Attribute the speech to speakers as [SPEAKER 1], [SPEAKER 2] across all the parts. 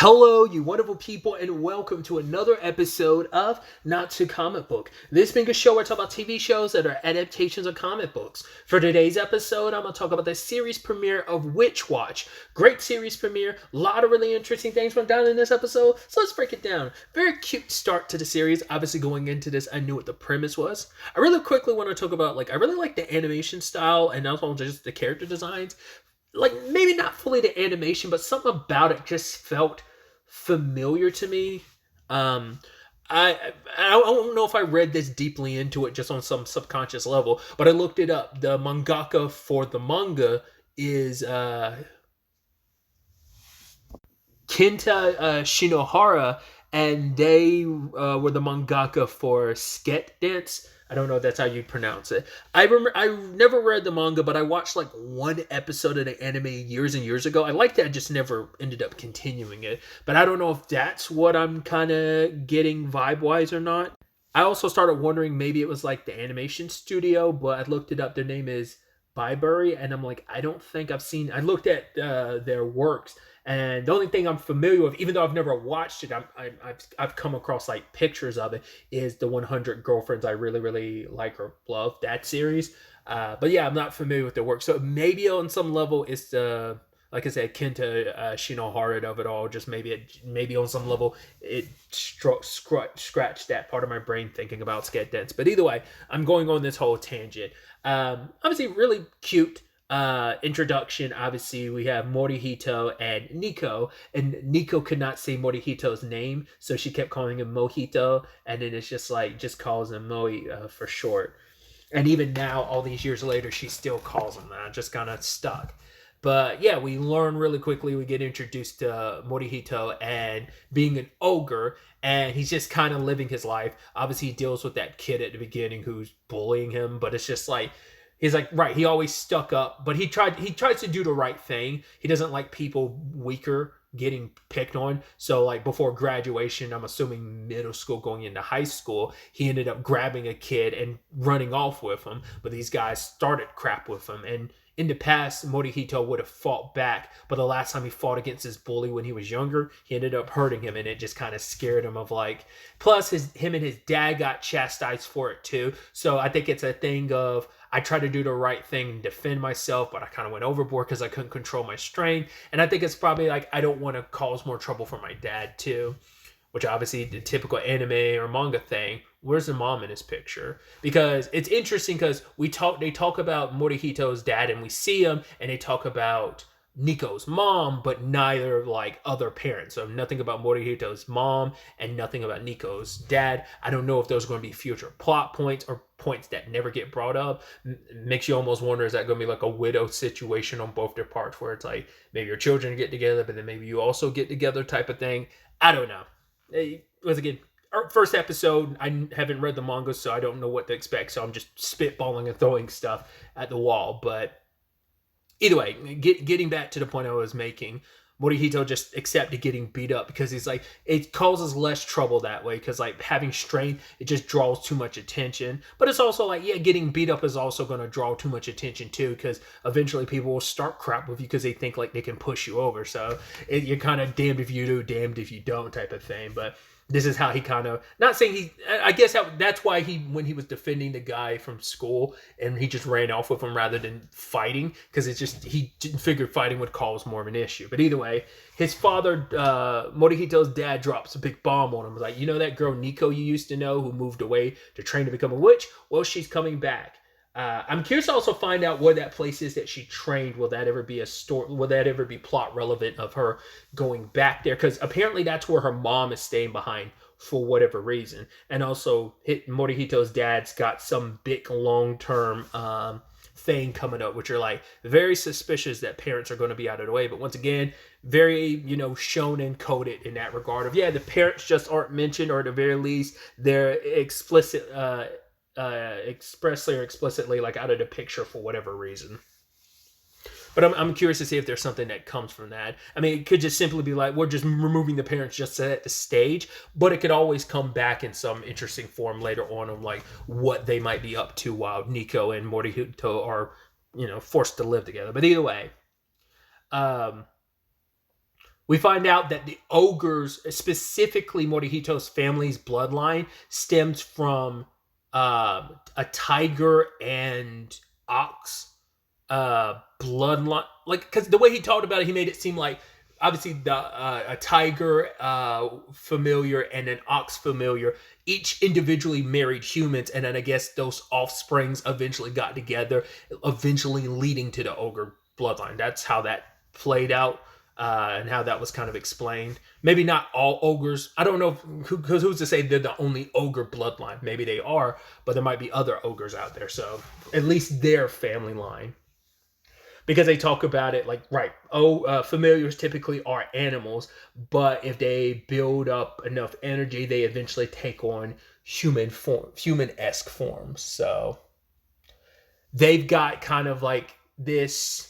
[SPEAKER 1] Hello, you wonderful people, and welcome to another episode of Not to Comic Book. This being a show where I talk about TV shows that are adaptations of comic books. For today's episode, I'm going to talk about the series premiere of Witch Watch. Great series premiere, a lot of really interesting things went down in this episode, so let's break it down. Very cute start to the series. Obviously, going into this, I knew what the premise was. I really quickly want to talk about, I really like the animation style and also just the character designs. Maybe not fully the animation, but something about it just felt familiar to me. I don't know if I read this deeply into it just on some subconscious level, but I looked it up. The mangaka for the manga is Kenta Shinohara, and they were the mangaka for Sket Dance. I don't know if that's how you pronounce it. I never read the manga, but I watched one episode of the anime years and years ago. I liked it, I just never ended up continuing it. But I don't know if that's what I'm kind of getting vibe-wise or not. I also started wondering maybe it was the animation studio, but I looked it up. Their name is Bybury, and I'm like, I don't think I've seen... I looked at their works, and the only thing I'm familiar with, even though I've never watched it, I've come across pictures of it, is the 100 Girlfriends I really, really like or love, that series. But yeah, I'm not familiar with their work. So maybe on some level it's the, like I said, Kenta Shinohara of it all. Just maybe on some level it scratched that part of my brain thinking about Sket Dance. But either way, I'm going on this whole tangent. Obviously really cute introduction. Obviously we have Morihito and Nico, and Nico could not say Morihito's name, so she kept calling him Mojito, and then it's just calls him Moi for short. And even now, all these years later, she still calls him that, just kind of stuck. But yeah, we learn really quickly, we get introduced to Morihito and being an ogre, and he's just kind of living his life. Obviously he deals with that kid at the beginning who's bullying him, but it's just he's right, he always stuck up, but he tries to do the right thing. He doesn't like people weaker getting picked on. So before graduation, I'm assuming middle school going into high school, he ended up grabbing a kid and running off with him. But these guys started crap with him, and in the past, Morihito would have fought back, but the last time he fought against his bully when he was younger, he ended up hurting him, and it just kind of scared him of plus him and his dad got chastised for it too. So I think it's a thing of, I tried to do the right thing and defend myself, but I kind of went overboard because I couldn't control my strength. And I think it's probably I don't want to cause more trouble for my dad too, which obviously the typical anime or manga thing. Where's the mom in this picture? Because it's interesting because they talk about Morihito's dad and we see him, and they talk about Nico's mom, but neither other parents. So nothing about Morihito's mom and nothing about Nico's dad. I don't know if those are going to be future plot points or points that never get brought up. Makes you almost wonder, is that going to be a widow situation on both their parts, where it's maybe your children get together, but then maybe you also get together type of thing. I don't know. Once again, our first episode, I haven't read the manga, so I don't know what to expect. So I'm just spitballing and throwing stuff at the wall. But either way, getting back to the point I was making, Morihito just accepted getting beat up because he's it causes less trouble that way, because having strength, it just draws too much attention. But it's also getting beat up is also going to draw too much attention too, because eventually people will start crap with you because they think they can push you over. So you're kind of damned if you do, damned if you don't type of thing. But this is how he kind of, not saying I guess that's why when he was defending the guy from school and he just ran off with him rather than fighting, because he didn't figure fighting would cause more of an issue. But either way, his father, Morihito's dad, drops a big bomb on him. You know that girl Nico you used to know who moved away to train to become a witch? Well, she's coming back. I'm curious to also find out where that place is that she trained. Will that ever be a story? Will that ever be plot relevant of her going back there? Because apparently that's where her mom is staying behind for whatever reason. And also, Morihito's dad's got some big long-term thing coming up, which are very suspicious that parents are going to be out of the way. But once again, very shown and coded in that regard of, the parents just aren't mentioned, or at the very least they're explicit. Expressly or explicitly out of the picture for whatever reason. But I'm curious to see if there's something that comes from that. I mean, it could just simply be we're just removing the parents just to set the stage, but it could always come back in some interesting form later on of what they might be up to while Nico and Morihito are forced to live together. But either way, We find out that the ogres, specifically Morihito's family's bloodline, stems from a tiger and ox bloodline. Like, because the way he talked about it, he made it seem like obviously the a tiger familiar and an ox familiar each individually married humans, and then I guess those offsprings eventually got together, eventually leading to the ogre bloodline. That's how that played out. And how that was kind of explained. Maybe not all ogres. I don't know, because who's to say they're the only ogre bloodline? Maybe they are, but there might be other ogres out there. So at least their family line. Because they talk about it like, right, familiars typically are animals, but if they build up enough energy, they eventually take on human-esque forms. So they've got kind of like this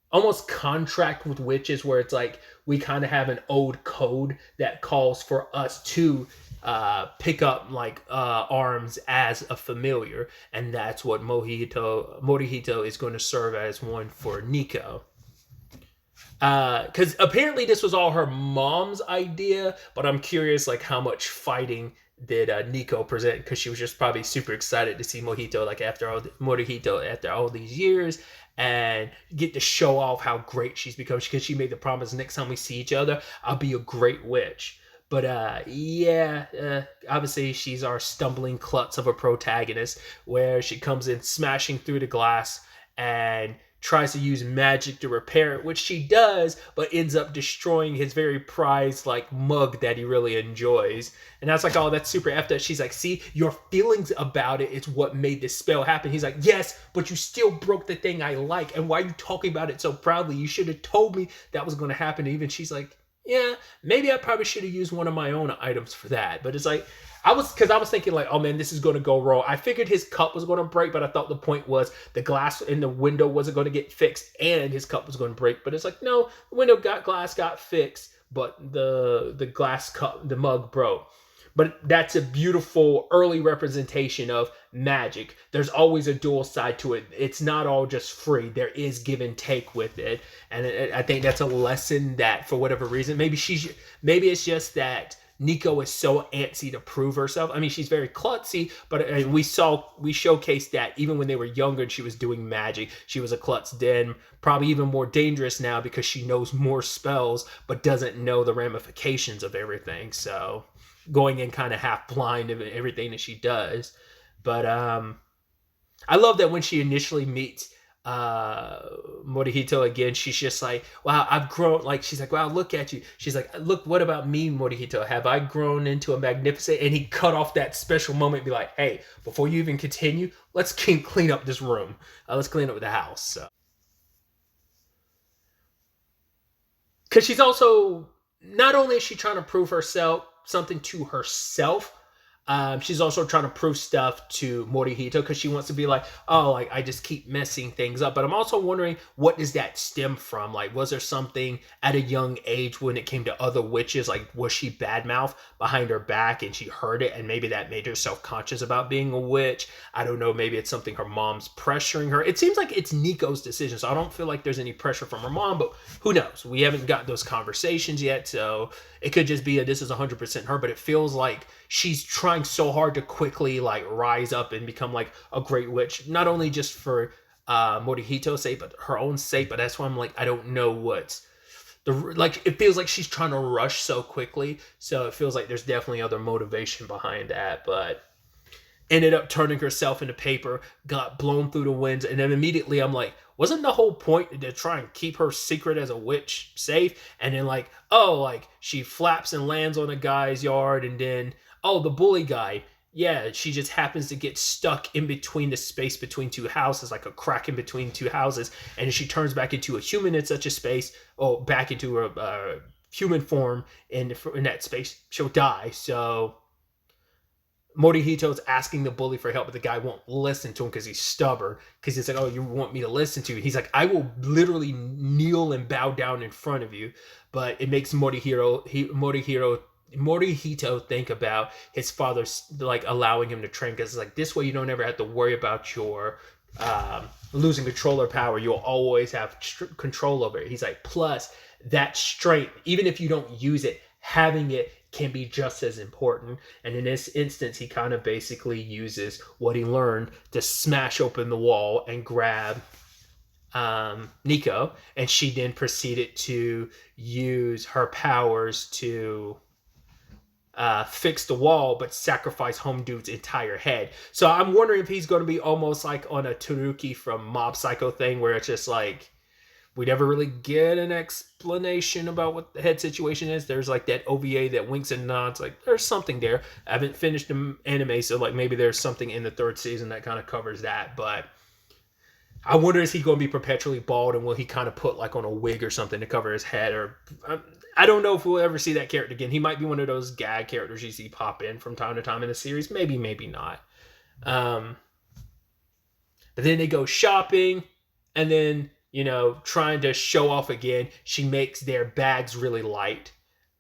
[SPEAKER 1] almost contract with witches where it's like we kind of have an old code that calls for us to pick up like arms as a familiar, and that's what Morihito is going to serve as one for Nico. Because apparently this was all her mom's idea, but I'm curious like how much fighting did Nico present, because she was just probably super excited to see Morihito after all these years, and get to show off how great she's become, because she made the promise next time we see each other, I'll be a great witch. But obviously she's our stumbling klutz of a protagonist, where she comes in smashing through the glass and tries to use magic to repair it, which she does, but ends up destroying his very prized like mug that he really enjoys. And that's like, oh, that's super effed up. She's like, see, your feelings about it is what made this spell happen. He's like, yes, but you still broke the thing I like, and why are you talking about it so proudly? You should have told me that was going to happen. And even she's like, yeah, maybe I probably should have used one of my own items for that. But it's like, I was thinking like, oh man, this is going to go wrong. I figured his cup was going to break, but I thought the point was the glass in the window wasn't going to get fixed and his cup was going to break. But it's like, no, the glass got fixed, but the glass cup, the mug broke. But that's a beautiful early representation of magic. There's always a dual side to it. It's not all just free. There is give and take with it. And I think that's a lesson that, for whatever reason, maybe it's just that Nico is so antsy to prove herself. I mean, she's very klutzy, but we showcased that even when they were younger and she was doing magic, she was a klutz then, probably even more dangerous now because she knows more spells, but doesn't know the ramifications of everything. So going in kind of half blind of everything that she does. But I love that when she initially meets Morihito again, she's just like, wow, I've grown. Like, she's like, wow, look at you. She's like, look, what about me, Morihito? Have I grown into a magnificent? And he cut off that special moment, be like, hey, before you even continue, let's clean up this room. Let's clean up the house. So. Because she's also, not only is she trying to prove something to herself, she's also trying to prove stuff to Morihito, because she wants to be like, oh, like I just keep messing things up. But I'm also wondering, what does that stem from? Like, was there something at a young age when it came to other witches? Like, was she badmouth behind her back and she heard it, and maybe that made her self-conscious about being a witch? I don't know. Maybe it's something her mom's pressuring her. It seems like it's Nico's decision, so I don't feel like there's any pressure from her mom, but who knows? We haven't got those conversations yet, so it could just be this is 100% her, but it feels like she's trying so hard to quickly like rise up and become like a great witch, not only just for Morihito's sake, but her own sake. But that's why I'm like, I don't know what's it feels like she's trying to rush so quickly, so it feels like there's definitely other motivation behind that. But ended up turning herself into paper, got blown through the winds, and then immediately I'm like, wasn't the whole point to try and keep her secret as a witch safe? And then like, oh, like she flaps and lands on a guy's yard, and then, oh, the bully guy, yeah, she just happens to get stuck in between the space between two houses, like a crack in between two houses, and she turns back into a human in such a space, or back into a human form in that space, she'll die. So Morihito's asking the bully for help, but the guy won't listen to him because he's stubborn. Because he's like, oh, you want me to listen to you? He's like, I will literally kneel and bow down in front of you. But it makes Morihito think about his father like allowing him to train, because it's like, this way you don't ever have to worry about your losing control or power. You'll always have control over it. He's like, plus that strength, even if you don't use it, having it can be just as important. And in this instance, he kind of basically uses what he learned to smash open the wall and grab Nico, and she then proceeded to use her powers to fix the wall, but sacrifice Home Dude's entire head. So I'm wondering if he's going to be almost like on a Tanuki from Mob Psycho thing, where it's just like we never really get an explanation about what the head situation is. There's like that OVA that winks and nods, like there's something there. I haven't finished the anime, so like maybe there's something in the third season that kind of covers that, but I wonder, is he going to be perpetually bald, and will he kind of put like on a wig or something to cover his head? Or I don't know if we'll ever see that character again. He might be one of those gag characters you see pop in from time to time in the series. Maybe, maybe not. But then they go shopping, and then, you know, trying to show off again, she makes their bags really light.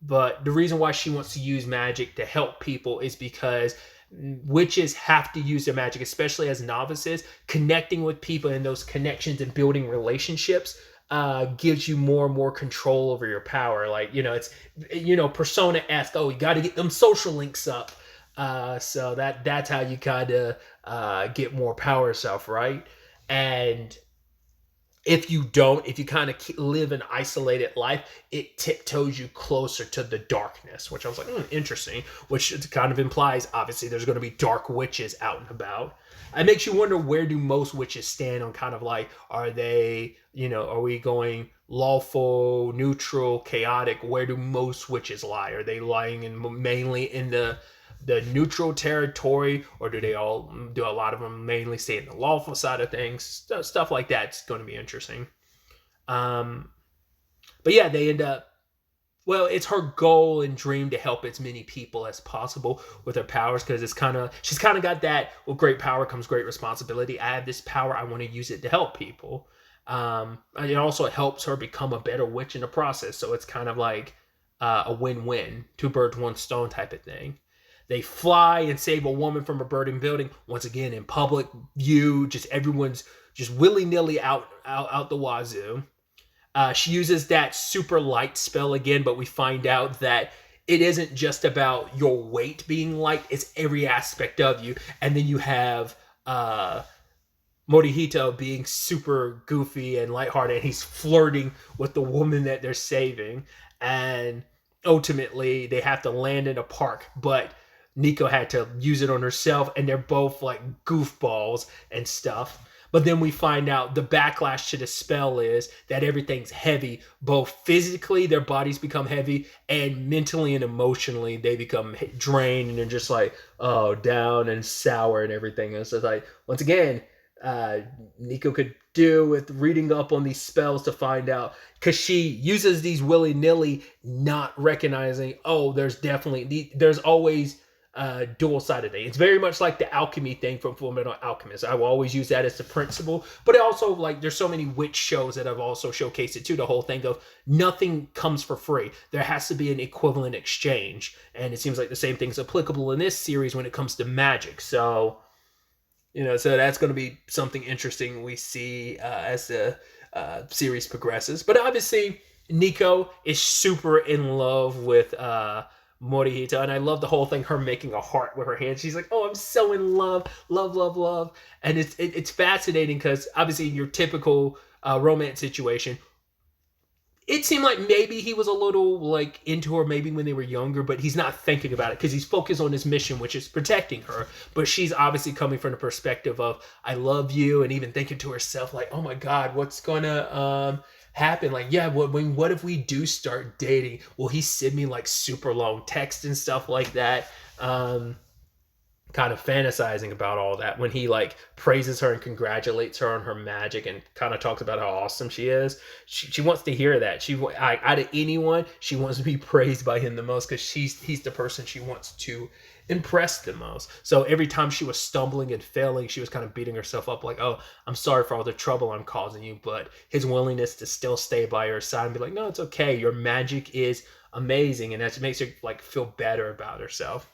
[SPEAKER 1] But the reason why she wants to use magic to help people is because witches have to use their magic, especially as novices. Connecting with people and those connections and building relationships gives you more and more control over your power. Like, you know, it's, you know, Persona-esque. Oh, you got to get them social links up. So that's how you kind of get more power stuff, right? And if you don't, if you kind of live an isolated life, it tiptoes you closer to the darkness, which I was like, interesting, which kind of implies, obviously, there's going to be dark witches out and about. It makes you wonder, where do most witches stand on kind of like, are they, you know, are we going lawful, neutral, chaotic? Where do most witches lie? Are they lying mainly in the neutral territory, or do a lot of them mainly stay in the lawful side of things? Stuff like that's going to be interesting. But yeah, they end up, well, it's her goal and dream to help as many people as possible with her powers, because she's kind of got that, well, great power comes great responsibility. I have this power, I want to use it to help people. And it also helps her become a better witch in the process. So it's kind of like a win-win, two birds, one stone type of thing. They fly and save a woman from a burning building. Once again, in public view, just everyone's just willy-nilly out the wazoo. She uses that super light spell again, but we find out that it isn't just about your weight being light, it's every aspect of you. And then you have Morihito being super goofy and lighthearted, and he's flirting with the woman that they're saving. And ultimately, they have to land in a park, but Nico had to use it on herself, and they're both like goofballs and stuff. But then we find out the backlash to the spell is that everything's heavy. Both physically, their bodies become heavy, and mentally and emotionally, they become drained, and they're just like, oh, down and sour and everything. And so it's like, once again, Nico could do with reading up on these spells to find out, because she uses these willy-nilly, not recognizing, oh, there's always dual-sided thing. It's very much like the alchemy thing from Fullmetal Alchemist. I will always use that as the principle, but it also, like, there's so many witch shows that have also showcased it too. The whole thing of nothing comes for free. There has to be an equivalent exchange, and it seems like the same thing's applicable in this series when it comes to magic. So, you know, so that's going to be something interesting we see as the series progresses. But obviously, Nico is super in love with Morihito, and I love the whole thing, her making a heart with her hands. She's like, oh, I'm so in love, love. And it's fascinating, because obviously your typical romance situation, it seemed like maybe he was a little like into her maybe when they were younger, but he's not thinking about it because he's focused on his mission, which is protecting her. But she's obviously coming from the perspective of, I love you, and even thinking to herself like, oh my God, what's gonna happen? Like, yeah, what if we do start dating? Will he send me like super long texts and stuff like that? Kind of fantasizing about all that when he like praises her and congratulates her on her magic and kind of talks about how awesome she is. She wants to hear that. Out of anyone, she wants to be praised by him the most, because he's the person she wants to impress the most. So every time she was stumbling and failing, she was kind of beating herself up like, oh, I'm sorry for all the trouble I'm causing you. But his willingness to still stay by her side and be like, no, it's okay, your magic is amazing, and that makes her like feel better about herself.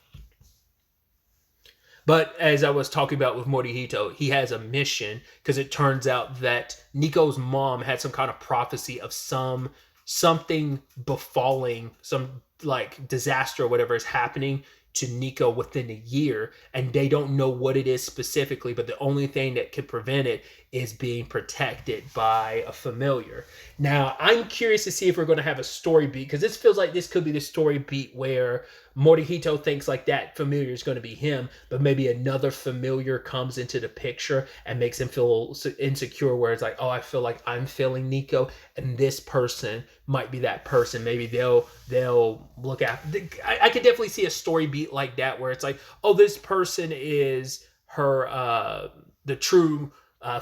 [SPEAKER 1] But as I was talking about with Morihito, he has a mission, because it turns out that Nico's mom had some kind of prophecy of some something befalling, some like disaster or whatever is happening to Nico within a year, and they don't know what it is specifically, but the only thing that could prevent it is being protected by a familiar. Now, I'm curious to see if we're going to have a story beat, because this feels like this could be the story beat where Morihito thinks like that familiar is going to be him, but maybe another familiar comes into the picture and makes him feel insecure, where it's like, oh, I feel like I'm failing Nico, and this person might be that person. Maybe they'll look at. I could definitely see a story beat like that, where it's like, oh, this person is her the true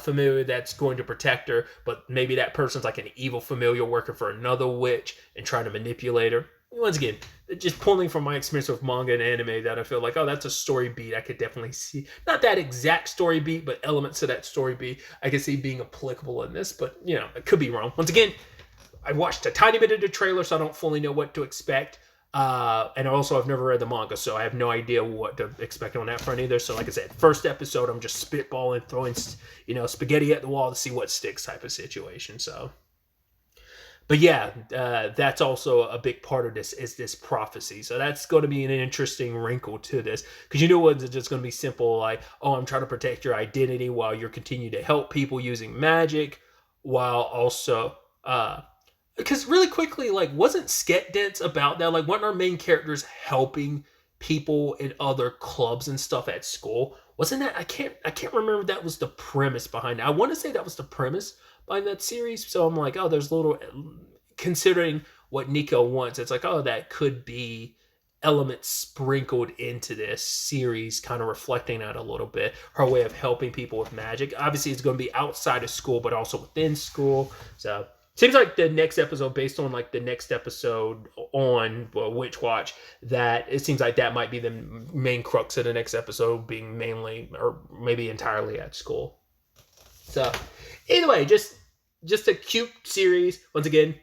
[SPEAKER 1] familiar that's going to protect her, but maybe that person's like an evil familiar working for another witch and trying to manipulate her. Once again, just pulling from my experience with manga and anime, that I feel like, oh, that's a story beat I could definitely see. Not that exact story beat, but elements of that story beat I could see being applicable in this, but, you know, it could be wrong. Once again, I watched a tiny bit of the trailer, so I don't fully know what to expect. And also, I've never read the manga, so I have no idea what to expect on that front either. So, like I said, first episode, I'm just spitballing, throwing, spaghetti at the wall to see what sticks type of situation. So, but yeah, that's also a big part of this, is this prophecy. So that's going to be an interesting wrinkle to this, because it's just going to be simple, like, oh, I'm trying to protect your identity while you're continuing to help people using magic, while also because really quickly, like, wasn't Sket Dance about that? Like, weren't our main characters helping people in other clubs and stuff at school? Wasn't that? I can't remember if that was the premise behind it. I want to say that was the premise behind that series. So I'm like, oh, there's little, considering what Nico wants, it's like, oh, that could be elements sprinkled into this series, kind of reflecting that a little bit. Her way of helping people with magic. Obviously, it's going to be outside of school, but also within school. So seems like the next episode, based on like the next episode on Witch Watch, that it seems like that might be the main crux of the next episode, being mainly or maybe entirely at school. So anyway, just a cute series. Once again,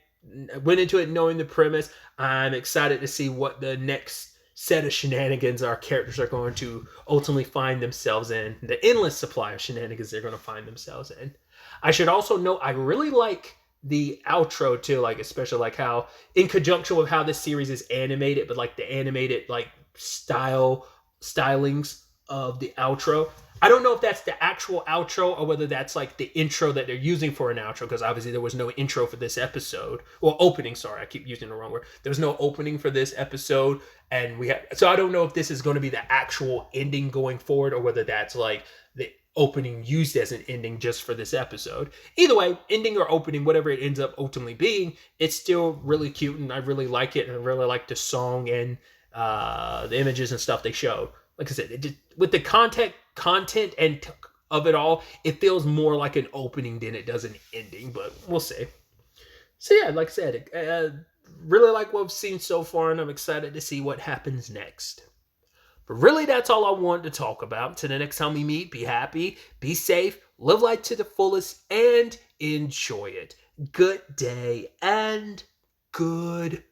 [SPEAKER 1] went into it knowing the premise. I'm excited to see what the next set of shenanigans our characters are going to ultimately find themselves in. The endless supply of shenanigans they're going to find themselves in. I should also note, I really like the outro too, like especially like how, in conjunction with how this series is animated, but like the animated like stylings of the outro. I don't know if that's the actual outro or whether that's like the intro that they're using for an outro, because obviously there was no intro for this episode. Well, opening, sorry, I keep using the wrong word. There was no opening for this episode, and so I don't know if this is going to be the actual ending going forward, or whether that's like the opening used as an ending just for this episode. Either way, ending or opening, whatever it ends up ultimately being, it's still really cute, and I really like it, and I really like the song and the images and stuff they show. Like I said, it just, with the content and of it all, it feels more like an opening than it does an ending, but we'll see. So yeah, like I said, really like what I've seen so far, and I'm excited to see what happens next. But really, that's all I wanted to talk about. Until the next time we meet, be happy, be safe, live life to the fullest, and enjoy it. Good day and goodbye.